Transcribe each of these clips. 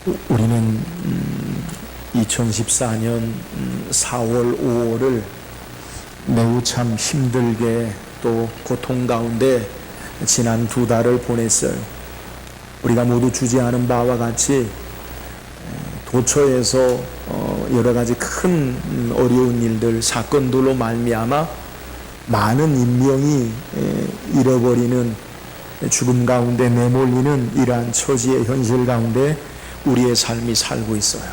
우리는 2014년 4월, 5월을 매우 참 힘들게 또 고통 가운데 지난 2달을 보냈어요. 우리가 모두 주지하는 바와 같이 도처에서 여러 가지 큰 어려운 일들, 사건들로 말미암아 많은 인명이 잃어버리는 죽음 가운데 내몰리는 이러한 처지의 현실 가운데 우리의 삶이 살고 있어요.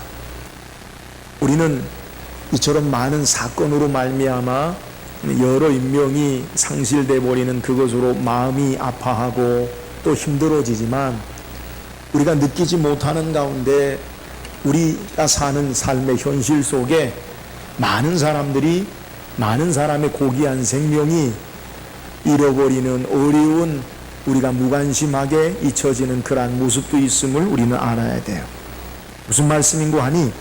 우리는 이처럼 많은 사건으로 말미암아 여러 인명이 상실돼 버리는 그것으로 마음이 아파하고 또 힘들어지지만 우리가 느끼지 못하는 가운데 우리가 사는 삶의 현실 속에 많은 사람들이, 많은 사람의 고귀한 생명이 잃어버리는 어려운, 우리가 무관심하게 잊혀지는 그러한 모습도 있음을 우리는 알아야 돼요. 무슨 말씀인고 하니,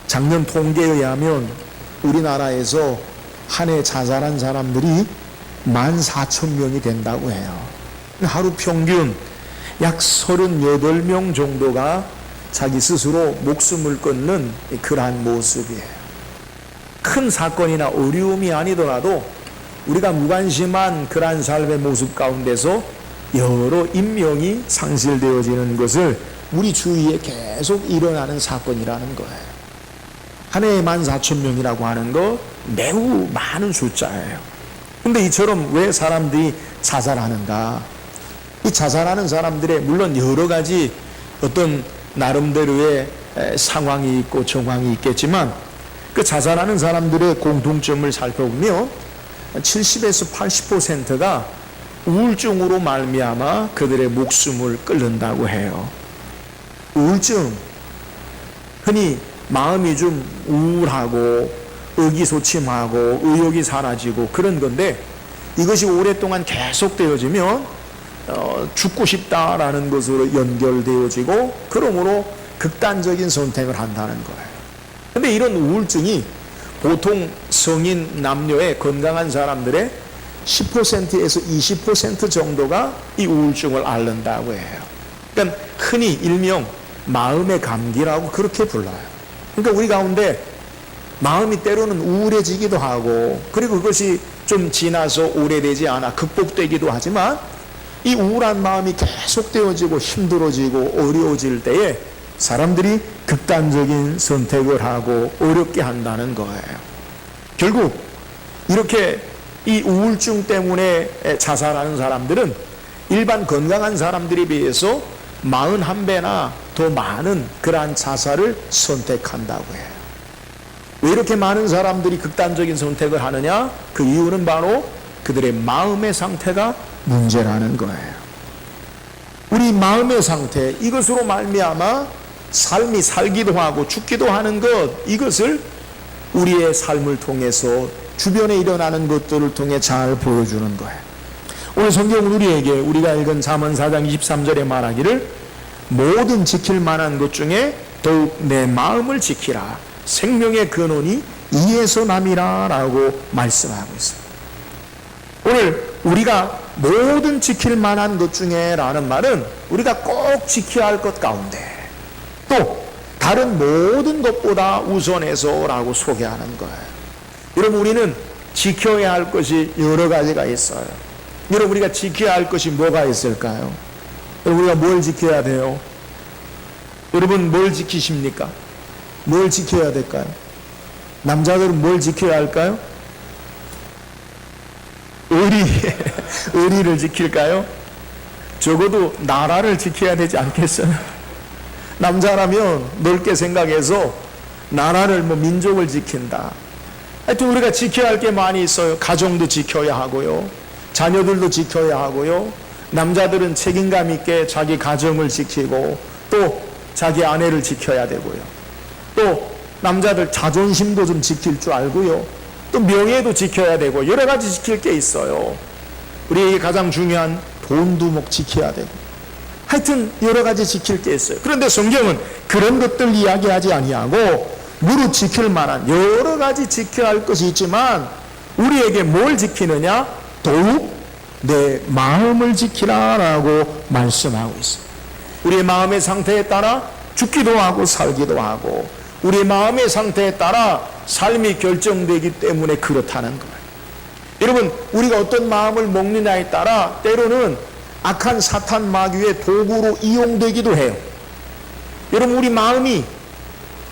작년 통계에 의하면 우리나라에서 한 해 자살한 사람들이 14,000명이 된다고 해요. 하루 평균 약 38명 정도가 자기 스스로 목숨을 끊는 그러한 모습이에요. 큰 사건이나 어려움이 아니더라도 우리가 무관심한 그러한 삶의 모습 가운데서 여러 인명이 상실되어지는 것을 우리 주위에 계속 일어나는 사건이라는 거예요. 한 해에 14,000명이라고 하는 거 매우 많은 숫자예요. 근데 이처럼 왜 사람들이 자살하는가? 이 자살하는 사람들의 물론 여러 가지 어떤 나름대로의 상황이 있고 정황이 있겠지만 그 자살하는 사람들의 공통점을 살펴보면 70에서 80%가 우울증으로 말미암아 그들의 목숨을 끊는다고 해요. 우울증, 흔히 마음이 좀 우울하고 의기소침하고 의욕이 사라지고 그런 건데, 이것이 오랫동안 계속되어지면 죽고 싶다라는 것으로 연결되어지고 그러므로 극단적인 선택을 한다는 거예요. 근데 이런 우울증이 보통 성인 남녀의 건강한 사람들의 10%에서 20% 정도가 이 우울증을 앓는다고 해요. 그러니까 흔히 일명 마음의 감기라고 그렇게 불러요. 그러니까 우리 가운데 마음이 때로는 우울해지기도 하고, 그리고 그것이 좀 지나서 오래되지 않아 극복되기도 하지만 이 우울한 마음이 계속되어지고 힘들어지고 어려워질 때에 사람들이 극단적인 선택을 하고 어렵게 한다는 거예요. 결국 이렇게 이 우울증 때문에 자살하는 사람들은 일반 건강한 사람들에 비해서 41배나 더 많은 그러한 자살을 선택한다고 해요. 왜 이렇게 많은 사람들이 극단적인 선택을 하느냐? 그 이유는 바로 그들의 마음의 상태가 문제라는 거예요. 우리 마음의 상태, 이것으로 말미암아 삶이 살기도 하고 죽기도 하는 것, 이것을 우리의 삶을 통해서 주변에 일어나는 것들을 통해 잘 보여주는 거예요. 오늘 성경은 우리에게 우리가 읽은 잠언 4장 23절에 말하기를 모든 지킬 만한 것 중에 더욱 내 마음을 지키라, 생명의 근원이 이에서 남이라 라고 말씀하고 있습니다. 오늘 우리가 모든 지킬 만한 것 중에 라는 말은 우리가 꼭 지켜야 할 것 가운데 또 다른 모든 것보다 우선해서 라고 소개하는 거예요. 여러분, 우리는 지켜야 할 것이 여러 가지가 있어요. 여러분, 우리가 지켜야 할 것이 뭐가 있을까요? 여러분, 우리가 뭘 지켜야 돼요? 여러분, 뭘 지키십니까? 뭘 지켜야 될까요? 남자들은 뭘 지켜야 할까요? 의리를 지킬까요? 적어도 나라를 지켜야 되지 않겠어요? 남자라면 넓게 생각해서 나라를, 민족을 지킨다. 하여튼 우리가 지켜야 할 게 많이 있어요. 가정도 지켜야 하고요, 자녀들도 지켜야 하고요, 남자들은 책임감 있게 자기 가정을 지키고 또 자기 아내를 지켜야 되고요, 또 남자들 자존심도 좀 지킬 줄 알고요, 또 명예도 지켜야 되고 여러 가지 지킬 게 있어요. 우리에게 가장 중요한 돈도 지켜야 되고, 하여튼 여러 가지 지킬 게 있어요. 그런데 성경은 그런 것들 이야기하지 아니하고 무릇 지킬 만한 여러 가지 지켜야 할 것이 있지만 우리에게 뭘 지키느냐? 더욱 내 마음을 지키라 라고 말씀하고 있습니다. 우리의 마음의 상태에 따라 죽기도 하고 살기도 하고 우리의 마음의 상태에 따라 삶이 결정되기 때문에 그렇다는 거예요. 여러분, 우리가 어떤 마음을 먹느냐에 따라 때로는 악한 사탄 마귀의 도구로 이용되기도 해요. 여러분,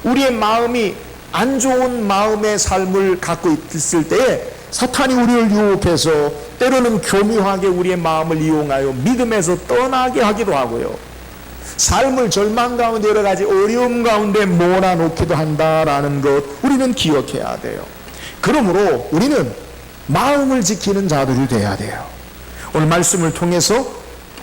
우리의 마음이 안 좋은 마음의 삶을 갖고 있을 때에 사탄이 우리를 유혹해서 때로는 교묘하게 우리의 마음을 이용하여 믿음에서 떠나게 하기도 하고요. 삶을 절망 가운데 여러 가지 어려움 가운데 몰아놓기도 한다라는 것 우리는 기억해야 돼요. 그러므로 우리는 마음을 지키는 자들이 돼야 돼요. 오늘 말씀을 통해서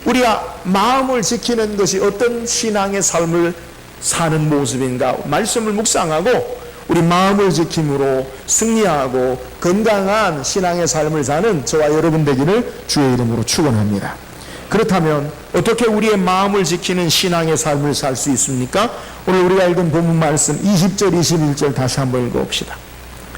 우리가 마음을 지키는 것이 어떤 신앙의 삶을 사는 모습인가 말씀을 묵상하고 우리 마음을 지킴으로 승리하고 건강한 신앙의 삶을 사는 저와 여러분 되기를 주의 이름으로 축원합니다. 그렇다면 어떻게 우리의 마음을 지키는 신앙의 삶을 살 수 있습니까? 오늘 우리가 읽은 본문 말씀 20절 21절 다시 한번 읽어봅시다.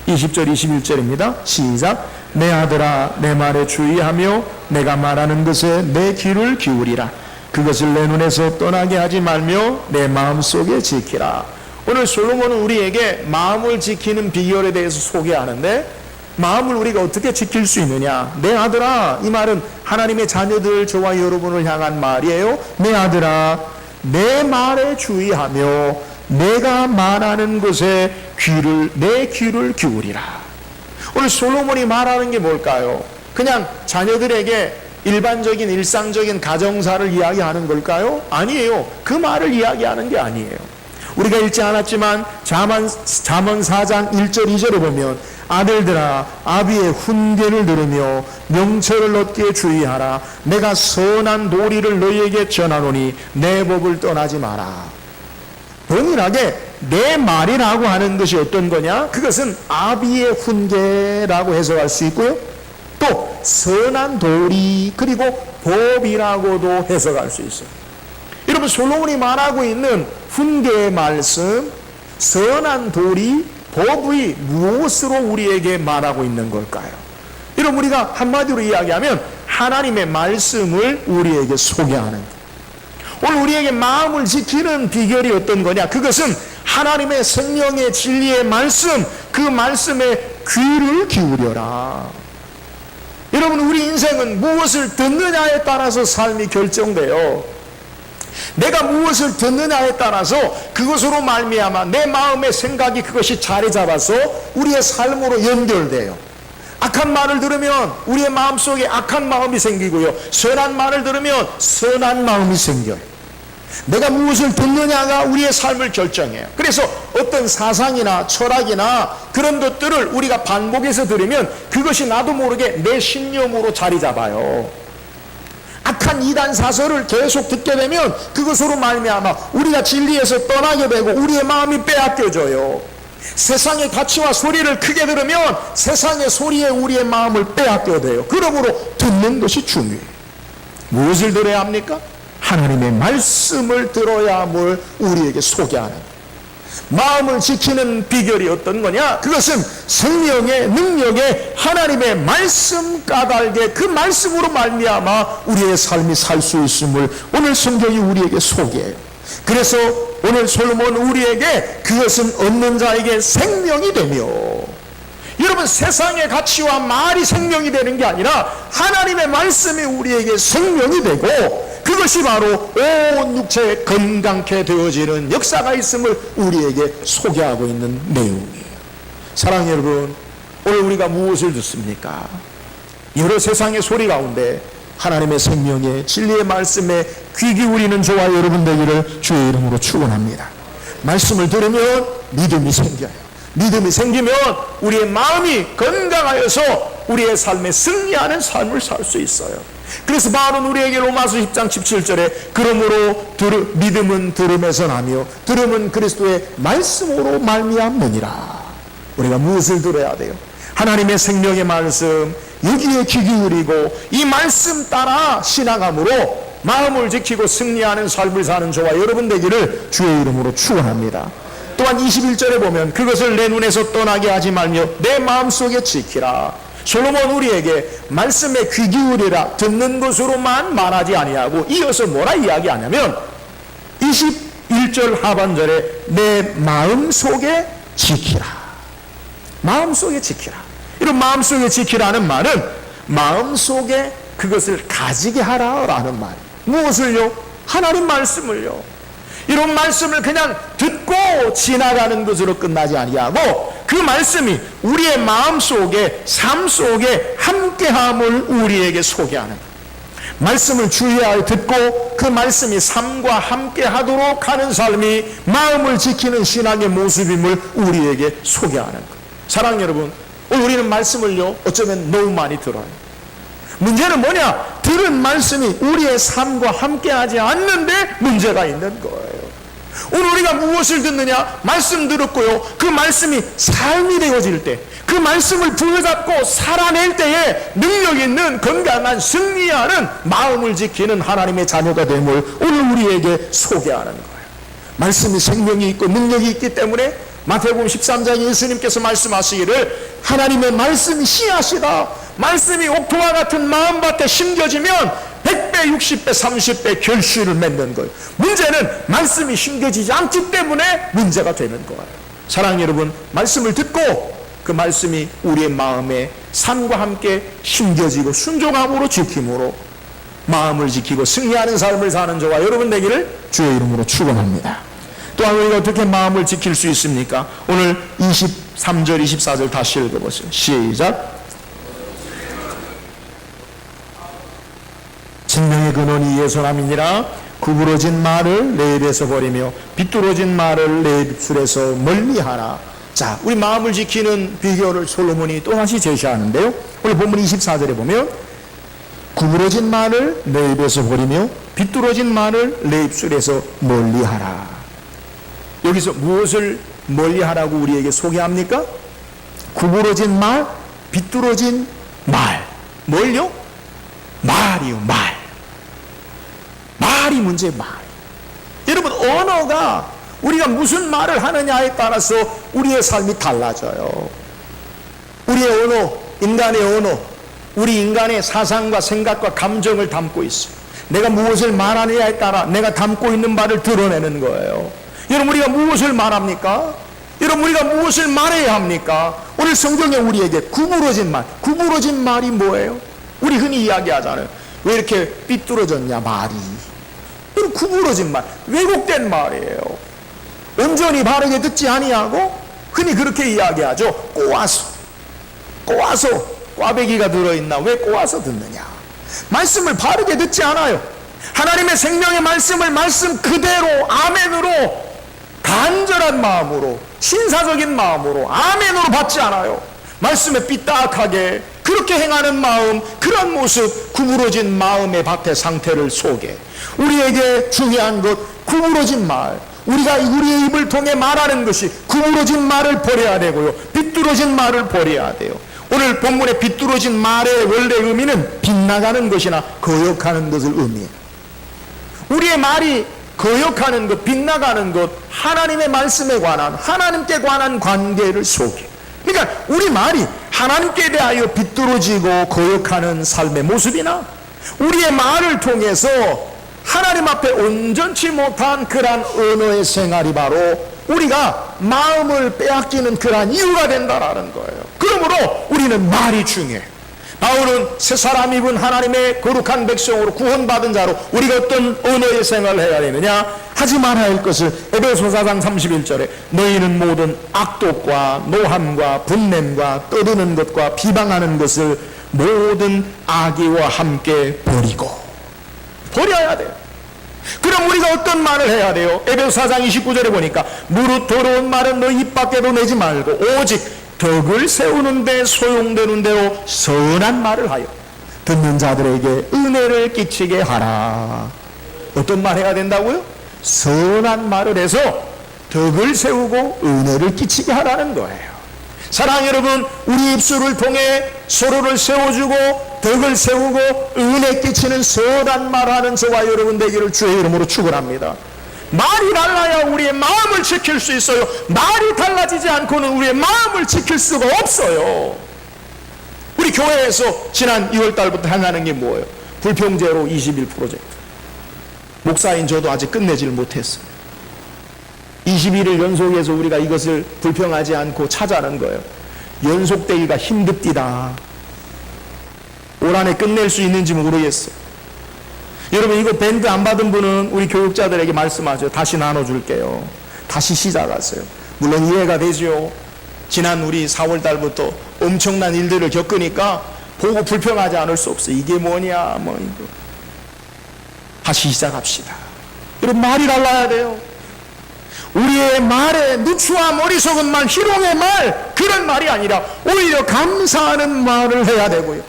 20절 21절입니다. 시작. 내 아들아 내 말에 주의하며 내가 말하는 것에 내 귀를 기울이라. 그것을 내 눈에서 떠나게 하지 말며 내 마음속에 지키라. 오늘 솔로몬은 우리에게 마음을 지키는 비결에 대해서 소개하는데 마음을 우리가 어떻게 지킬 수 있느냐. 내 아들아, 이 말은 하나님의 자녀들 저와 여러분을 향한 말이에요. 내 아들아 내 말에 주의하며 내가 말하는 것에 내 귀를 기울이라. 오늘 솔로몬이 말하는 게 뭘까요? 그냥 자녀들에게 일반적인 일상적인 가정사를 이야기하는 걸까요? 아니에요. 그 말을 이야기하는 게 아니에요. 우리가 읽지 않았지만 잠언 4장 1절 2절에 보면 아들들아 아비의 훈계를 들으며 명철을 얻기에 주의하라. 내가 선한 도리를 너희에게 전하노니 내 법을 떠나지 마라. 동일하게 내 말이라고 하는 것이 어떤 거냐? 그것은 아비의 훈계라고 해석할 수 있고요. 또 선한 도리 그리고 법이라고도 해석할 수 있어요. 여러분, 솔로몬이 말하고 있는 훈계의 말씀, 선한 도리, 법이 무엇으로 우리에게 말하고 있는 걸까요? 여러분, 우리가 한마디로 이야기하면 하나님의 말씀을 우리에게 소개하는 거예요. 오늘 우리에게 마음을 지키는 비결이 어떤 거냐? 그것은 하나님의 생명의 진리의 말씀, 그 말씀에 귀를 기울여라. 여러분, 우리 인생은 무엇을 듣느냐에 따라서 삶이 결정돼요. 내가 무엇을 듣느냐에 따라서 그것으로 말미암아 내 마음의 생각이 그것이 자리 잡아서 우리의 삶으로 연결돼요. 악한 말을 들으면 우리의 마음속에 악한 마음이 생기고요. 선한 말을 들으면 선한 마음이 생겨요. 내가 무엇을 듣느냐가 우리의 삶을 결정해요. 그래서 어떤 사상이나 철학이나 그런 것들을 우리가 반복해서 들으면 그것이 나도 모르게 내 신념으로 자리 잡아요. 악한 이단 사설을 계속 듣게 되면 그것으로 말미암아 우리가 진리에서 떠나게 되고 우리의 마음이 빼앗겨져요. 세상의 가치와 소리를 크게 들으면 세상의 소리에 우리의 마음을 빼앗겨야 돼요. 그러므로 듣는 것이 중요해요. 무엇을 들어야 합니까? 하나님의 말씀을 들어야함을 우리에게 소개하는 거예요. 마음을 지키는 비결이 어떤 거냐? 그것은 생명의 능력에 하나님의 말씀 까닭에 그 말씀으로 말미암아 우리의 삶이 살 수 있음을 오늘 성경이 우리에게 소개해요. 그래서 오늘 솔로몬 우리에게 그것은 얻는 자에게 생명이 되며, 여러분, 세상의 가치와 말이 생명이 되는 게 아니라 하나님의 말씀이 우리에게 생명이 되고 그것이 바로 온 육체에 건강케 되어지는 역사가 있음을 우리에게 소개하고 있는 내용이에요. 사랑하는 여러분, 오늘 우리가 무엇을 듣습니까? 여러 세상의 소리 가운데 하나님의 생명의 진리의 말씀에 귀 기울이는 저와 여러분 되기를 주의 이름으로 축원합니다. 말씀을 들으면 믿음이 생겨요. 믿음이 생기면 우리의 마음이 건강하여서 우리의 삶에 승리하는 삶을 살 수 있어요. 그래서 바울은 우리에게 로마서 10장 17절에 그러므로 믿음은 들음에서 나며 들음은 그리스도의 말씀으로 말미암느니라. 우리가 무엇을 들어야 돼요? 하나님의 생명의 말씀, 여기에 귀 기울이고 이 말씀 따라 신앙함으로 마음을 지키고 승리하는 삶을 사는 저와 여러분 되기를 주의 이름으로 축원합니다. 또한 21절에 보면 그것을 내 눈에서 떠나게 하지 말며 내 마음속에 지키라. 솔로몬 우리에게 말씀에 귀 기울이라 듣는 것으로만 말하지 아니하고 이어서 뭐라 이야기하냐면 21 1절 하반절에 내 마음속에 지키라. 마음속에 지키라. 이런 마음속에 지키라는 말은 마음속에 그것을 가지게 하라라는 말. 무엇을요? 하나님 말씀을요. 이런 말씀을 그냥 듣고 지나가는 것으로 끝나지 아니하고 그 말씀이 우리의 마음속에 삶 속에 함께함을 우리에게 소개하는 말씀을 주의하여 듣고 그 말씀이 삶과 함께하도록 하는 삶이 마음을 지키는 신앙의 모습임을 우리에게 소개하는 것. 사랑하는 여러분, 오늘 우리는 말씀을요 어쩌면 너무 많이 들어요. 문제는 뭐냐? 들은 말씀이 우리의 삶과 함께하지 않는데 문제가 있는 거예요. 오늘 우리가 무엇을 듣느냐? 말씀 들었고요, 그 말씀이 삶이 되어질 때, 그 말씀을 부여잡고 살아낼 때에 능력 있는 건강한 승리하는 마음을 지키는 하나님의 자녀가 됨을 오늘 우리에게 소개하는 거예요. 말씀이 생명이 있고 능력이 있기 때문에 마태복음 13장에 예수님께서 말씀하시기를 하나님의 말씀이 씨앗이다. 말씀이 옥토와 같은 마음밭에 심겨지면 100배, 60배, 30배 결실을 맺는 거예요. 문제는 말씀이 심겨지지 않기 때문에 문제가 되는 거예요. 사랑하는 여러분, 말씀을 듣고 그 말씀이 우리의 마음에 삶과 함께 심겨지고 순종함으로 지킴으로 마음을 지키고 승리하는 삶을 사는 저와 여러분 되기를 주의 이름으로 축원합니다. 또한 우리가 어떻게 마음을 지킬 수 있습니까? 오늘 23절, 24절 다시 읽어보세요. 시작. 생명의 근원이 예수님이니라. 구부러진 말을 내 입에서 버리며 비뚤어진 말을 내 입술에서 멀리하라. 자, 우리 마음을 지키는 비결을 솔로몬이 또다시 제시하는데요. 오늘 본문 24절에 보면 구부러진 말을 내 입에서 버리며 비뚤어진 말을 내 입술에서 멀리하라. 여기서 무엇을 멀리하라고 우리에게 소개합니까? 구부러진 말, 비뚤어진 말. 뭘요? 말이요, 말. 말이 문제예요, 말. 여러분, 언어가 우리가 무슨 말을 하느냐에 따라서 우리의 삶이 달라져요. 우리의 언어, 인간의 언어, 우리 인간의 사상과 생각과 감정을 담고 있어요. 내가 무엇을 말하느냐에 따라 내가 담고 있는 바를 드러내는 거예요. 여러분, 우리가 무엇을 말합니까? 여러분, 우리가 무엇을 말해야 합니까? 오늘 성경에 우리에게 구부러진 말, 구부러진 말이 뭐예요? 우리 흔히 이야기하잖아요. 왜 이렇게 삐뚤어졌냐, 말이. 이런 구부러진 말, 왜곡된 말이에요. 온전히 바르게 듣지 아니하고 흔히 그렇게 이야기하죠. 꼬아서 꽈배기가 들어있나? 왜 꼬아서 듣느냐? 말씀을 바르게 듣지 않아요. 하나님의 생명의 말씀을 말씀 그대로 아멘으로 간절한 마음으로 신사적인 마음으로 아멘으로 받지 않아요. 말씀에 삐딱하게 그렇게 행하는 마음, 그런 모습, 구부러진 마음의 밭의 상태를 소개. 우리에게 중요한 것, 구부러진 말. 우리가 우리의 입을 통해 말하는 것이 구부러진 말을 버려야 되고요, 비뚤어진 말을 버려야 돼요. 오늘 본문의 비뚤어진 말의 원래 의미는 빗나가는 것이나 거역하는 것을 의미해요. 우리의 말이 거역하는 것, 빗나가는 것, 하나님의 말씀에 관한, 하나님께 관한 관계를 소개. 그러니까 우리 말이 하나님께 대하여 비뚤어지고 거역하는 삶의 모습이나 우리의 말을 통해서 하나님 앞에 온전치 못한 그러한 언어의 생활이 바로 우리가 마음을 빼앗기는 그러한 이유가 된다라는 거예요. 그러므로 우리는 말이 중요해요. 바울은 새 사람 입은 하나님의 거룩한 백성으로 구원받은 자로 우리가 어떤 언어의 생활을 해야 되느냐? 하지 말아야 할 것을 에베소 4장 31절에 너희는 모든 악독과 노함과 분냄과 떠드는 것과 비방하는 것을 모든 악의와 함께 버려야 돼요. 그럼 우리가 어떤 말을 해야 돼요? 에베소 4장 29절에 보니까 무릇 더러운 말은 너 입 밖에도 내지 말고 오직 덕을 세우는 데 소용되는 대로 선한 말을 하여 듣는 자들에게 은혜를 끼치게 하라. 어떤 말 해야 된다고요? 선한 말을 해서 덕을 세우고 은혜를 끼치게 하라는 거예요. 사랑하는 여러분, 우리 입술을 통해 서로를 세워주고 덕을 세우고 은혜 끼치는 선한 말하는 저와 여러분 되기를 주의 이름으로 축원합니다. 말이 달라야 우리의 마음을 지킬 수 있어요. 말이 달라지지 않고는 우리의 마음을 지킬 수가 없어요. 우리 교회에서 지난 2월달부터 행하는 게 뭐예요? 불평제로 21 프로젝트. 목사인 저도 아직 끝내지를 못했어요. 20일을 연속해서 우리가 이것을 불평하지 않고 찾아하는 거예요. 연속되기가 힘듭디다. 올 한해 끝낼 수 있는지 모르겠어요. 여러분, 이거 밴드 안 받은 분은 우리 교육자들에게 말씀하죠. 다시 나눠줄게요. 다시 시작하세요. 물론 이해가 되죠. 지난 우리 4월 달부터 엄청난 일들을 겪으니까 보고 불평하지 않을 수 없어요. 이게 뭐냐, 뭐 이거. 다시 시작합시다. 여러분, 말이 달라야 돼요. 우리의 말에 누추와 머리속은 말, 희롱의 말, 그런 말이 아니라 오히려 감사하는 말을 해야 되고요.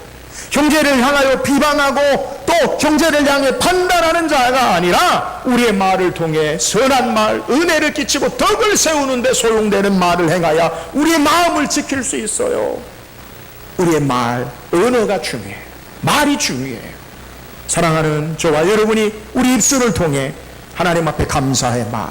형제를 향하여 비방하고 또 형제를 향해 판단하는 자가 아니라 우리의 말을 통해 선한 말, 은혜를 끼치고 덕을 세우는 데 소용되는 말을 행하여 우리의 마음을 지킬 수 있어요. 우리의 말, 언어가 중요해요. 말이 중요해요. 사랑하는 저와 여러분이 우리 입술을 통해 하나님 앞에 감사의 말,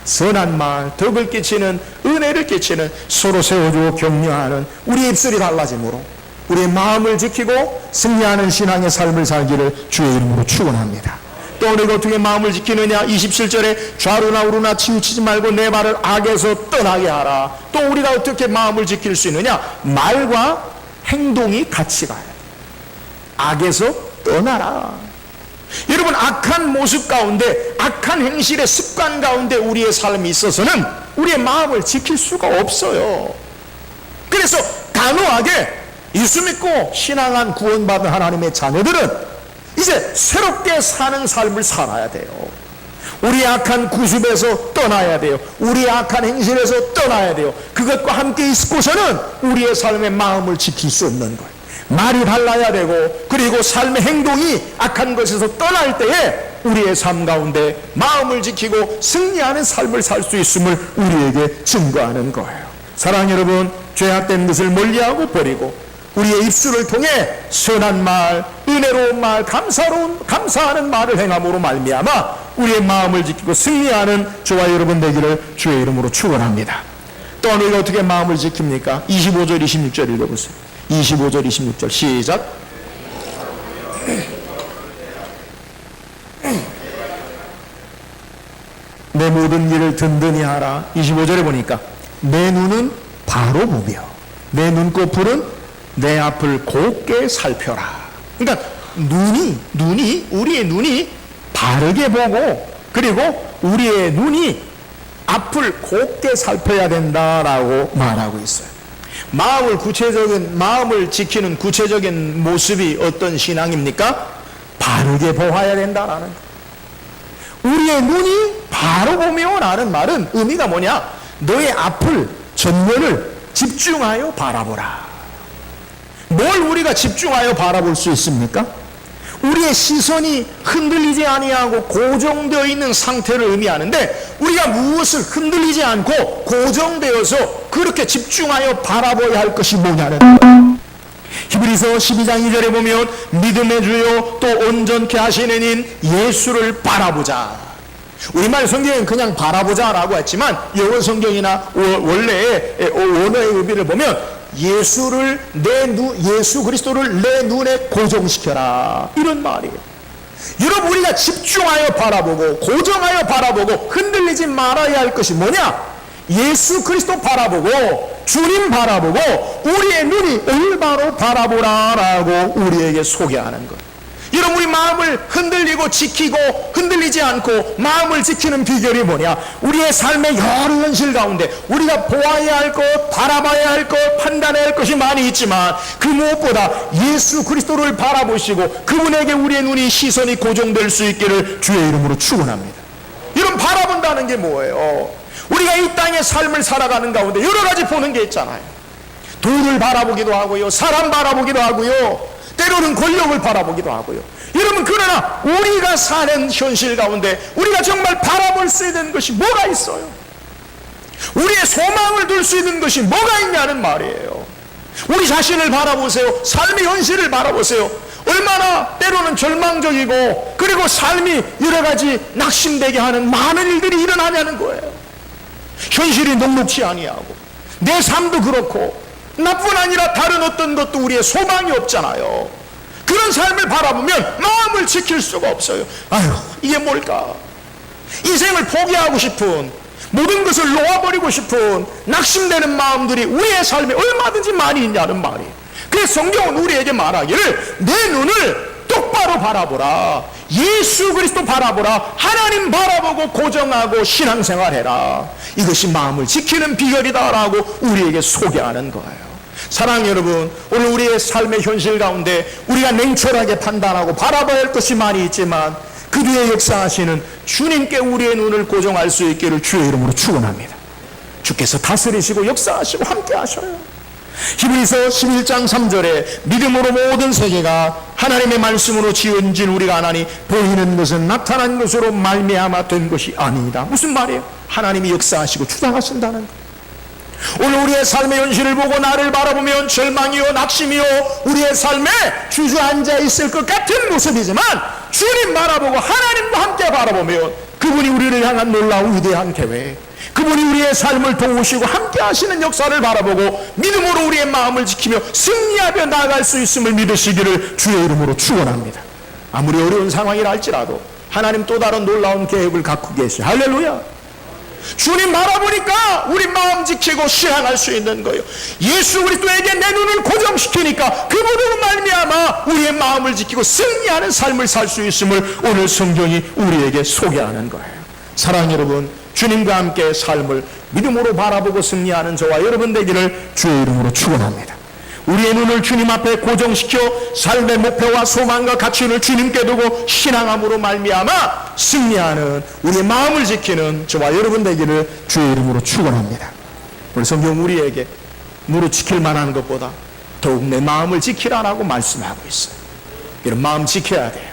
선한 말, 덕을 끼치는, 은혜를 끼치는, 서로 세워주고 격려하는 우리 입술이 달라지므로 우리의 마음을 지키고 승리하는 신앙의 삶을 살기를 주의 이름으로 축원합니다. 또 우리가 어떻게 마음을 지키느냐? 27절에 좌루나 우루나 치우치지 말고 내 발을 악에서 떠나게 하라. 또 우리가 어떻게 마음을 지킬 수 있느냐? 말과 행동이 같이 가야 돼. 악에서 떠나라. 여러분, 악한 모습 가운데, 악한 행실의 습관 가운데 우리의 삶이 있어서는 우리의 마음을 지킬 수가 없어요. 그래서 단호하게 예수 믿고 신앙한 구원받은 하나님의 자녀들은 이제 새롭게 사는 삶을 살아야 돼요. 우리의 악한 구습에서 떠나야 돼요. 우리의 악한 행실에서 떠나야 돼요. 그것과 함께 있고서는 우리의 삶의 마음을 지킬 수 없는 거예요. 말이 달라야 되고, 그리고 삶의 행동이 악한 것에서 떠날 때에 우리의 삶 가운데 마음을 지키고 승리하는 삶을 살 수 있음을 우리에게 증거하는 거예요. 사랑하는 여러분, 죄악된 것을 멀리하고 버리고 우리의 입술을 통해 선한 말, 은혜로운 말, 감사하는 말을 행함으로 말미암아 우리의 마음을 지키고 승리하는 저와 여러분 되기를 주의 이름으로 축원합니다. 또 우리가 어떻게 마음을 지킵니까? 25절, 26절 읽어보세요. 25절, 26절 시작. 내 모든 일을 든든히 하라. 25절에 보니까 내 눈은 바로 보며 내 눈꺼풀은 내 앞을 곱게 살펴라. 그러니까 우리의 눈이 바르게 보고, 그리고 우리의 눈이 앞을 곱게 살펴야 된다라고 말하고 있어요. 마음을 지키는 구체적인 모습이 어떤 신앙입니까? 바르게 보아야 된다라는 거예요. 우리의 눈이 바로 보며라는 말은 의미가 뭐냐? 너의 앞을, 전면을 집중하여 바라보라. 뭘 우리가 집중하여 바라볼 수 있습니까? 우리의 시선이 흔들리지 아니하고 고정되어 있는 상태를 의미하는데, 우리가 무엇을 흔들리지 않고 고정되어서 그렇게 집중하여 바라봐야 할 것이 뭐냐는 거예요. 히브리서 12장 2절에 보면 믿음의 주요 또 온전케 하시는 인 예수를 바라보자. 우리말 성경은 그냥 바라보자 라고 했지만 영어 성경이나 원래의 원어의 의미를 보면 예수 그리스도를 내 눈에 고정시켜라, 이런 말이에요. 여러분, 우리가 집중하여 바라보고 고정하여 바라보고 흔들리지 말아야 할 것이 뭐냐? 예수 그리스도 바라보고 주님 바라보고 우리의 눈이 올바로 바라보라라고 우리에게 소개하는 것. 여러분, 우리 마음을 흔들리고 지키고 흔들리지 않고 마음을 지키는 비결이 뭐냐? 우리의 삶의 여러 현실 가운데 우리가 보아야 할 것, 바라봐야 할 것, 판단해야 할 것이 많이 있지만 그 무엇보다 예수 그리스도를 바라보시고 그분에게 우리의 눈이, 시선이 고정될 수 있기를 주의 이름으로 축원합니다. 여러분, 바라본다는 게 뭐예요? 우리가 이 땅의 삶을 살아가는 가운데 여러 가지 보는 게 있잖아요. 돈을 바라보기도 하고요, 사람 바라보기도 하고요, 때로는 권력을 바라보기도 하고요. 여러분, 그러나 우리가 사는 현실 가운데 우리가 정말 바라볼 수 있는 것이 뭐가 있어요? 우리의 소망을 둘 수 있는 것이 뭐가 있냐는 말이에요. 우리 자신을 바라보세요. 삶의 현실을 바라보세요. 얼마나 때로는 절망적이고, 그리고 삶이 여러 가지 낙심되게 하는 많은 일들이 일어나냐는 거예요. 현실이 녹록치 아니하고 내 삶도 그렇고 나뿐 아니라 다른 어떤 것도 우리의 소망이 없잖아요. 그런 삶을 바라보면 마음을 지킬 수가 없어요. 아유, 이게 뭘까? 인생을 포기하고 싶은, 모든 것을 놓아버리고 싶은 낙심되는 마음들이 우리의 삶에 얼마든지 많이 있냐는 말이에요. 그래서 성경은 우리에게 말하기를 내 눈을 똑바로 바라보라, 예수 그리스도 바라보라, 하나님 바라보고 고정하고 신앙생활해라. 이것이 마음을 지키는 비결이다라고 우리에게 소개하는 거예요. 사랑하는 여러분, 오늘 우리의 삶의 현실 가운데 우리가 냉철하게 판단하고 바라봐야 할 것이 많이 있지만 그 뒤에 역사하시는 주님께 우리의 눈을 고정할 수 있기를 주의 이름으로 축원합니다. 주께서 다스리시고 역사하시고 함께 하셔요. 히브리서 11장 3절에 믿음으로 모든 세계가 하나님의 말씀으로 지어진 우리가 아나니 보이는 것은 나타난 것으로 말미암아 된 것이 아니다. 무슨 말이에요? 하나님이 역사하시고 주장하신다는 거예요. 오늘 우리의 삶의 현실을 보고 나를 바라보면 절망이요 낙심이요 우리의 삶에 주저앉아 있을 것 같은 모습이지만 주님 바라보고 하나님과 함께 바라보면 그분이 우리를 향한 놀라운 위대한 계획, 그분이 우리의 삶을 도우시고 함께 하시는 역사를 바라보고 믿음으로 우리의 마음을 지키며 승리하며 나아갈 수 있음을 믿으시기를 주의 이름으로 축원합니다. 아무리 어려운 상황이라 할지라도 하나님 또 다른 놀라운 계획을 갖고 계셔. 할렐루야. 주님 바라보니까 우리 마음 지키고 신앙할 수 있는 거예요. 예수 그리스도에게 내 눈을 고정시키니까 그분으로 말미암아 우리의 마음을 지키고 승리하는 삶을 살 수 있음을 오늘 성경이 우리에게 소개하는 거예요. 사랑하는 여러분, 주님과 함께 삶을 믿음으로 바라보고 승리하는 저와 여러분 되기를 주의 이름으로 축원합니다. 우리의 눈을 주님 앞에 고정시켜 삶의 목표와 소망과 가치를 주님께 두고 신앙함으로 말미암아 승리하는 우리의 마음을 지키는 저와 여러분 되기를 주의 이름으로 축원합니다. 오늘 성경 우리에게 무릇 지킬 만한 것보다 더욱 내 마음을 지키라라고 말씀하고 있어요. 이런 마음 지켜야 돼요.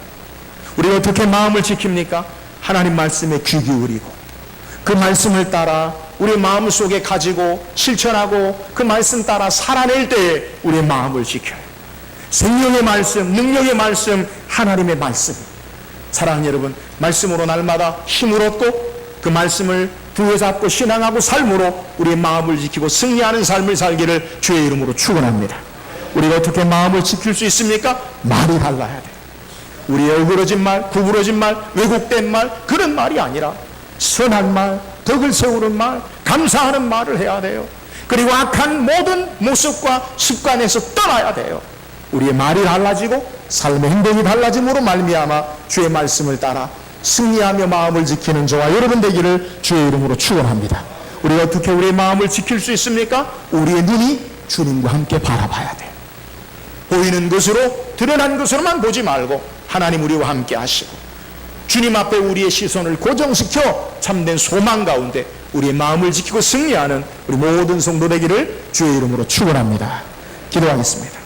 우리가 어떻게 마음을 지킵니까? 하나님 말씀에 귀 기울이고 그 말씀을 따라 우리 마음 속에 가지고 실천하고 그 말씀 따라 살아낼 때에 우리의 마음을 지켜요. 생명의 말씀, 능력의 말씀, 하나님의 말씀. 사랑하는 여러분, 말씀으로 날마다 힘을 얻고 그 말씀을 부여잡고 신앙하고 삶으로 우리의 마음을 지키고 승리하는 삶을 살기를 주의 이름으로 축원합니다. 우리가 어떻게 마음을 지킬 수 있습니까? 말이 달라야 돼요. 우리의 어그러진 말, 구부러진 말, 왜곡된 말, 그런 말이 아니라 선한 말, 덕을 세우는 말, 감사하는 말을 해야 돼요. 그리고 악한 모든 모습과 습관에서 떠나야 돼요. 우리의 말이 달라지고 삶의 행동이 달라짐으로 말미암아 주의 말씀을 따라 승리하며 마음을 지키는 저와 여러분 되기를 주의 이름으로 축원합니다. 우리가 어떻게 우리의 마음을 지킬 수 있습니까? 우리의 눈이 주님과 함께 바라봐야 돼요. 보이는 것으로, 드러난 것으로만 보지 말고 하나님 우리와 함께 하시고 주님 앞에 우리의 시선을 고정시켜 참된 소망 가운데 우리의 마음을 지키고 승리하는 우리 모든 성도 되기를 주의 이름으로 축원합니다. 기도하겠습니다.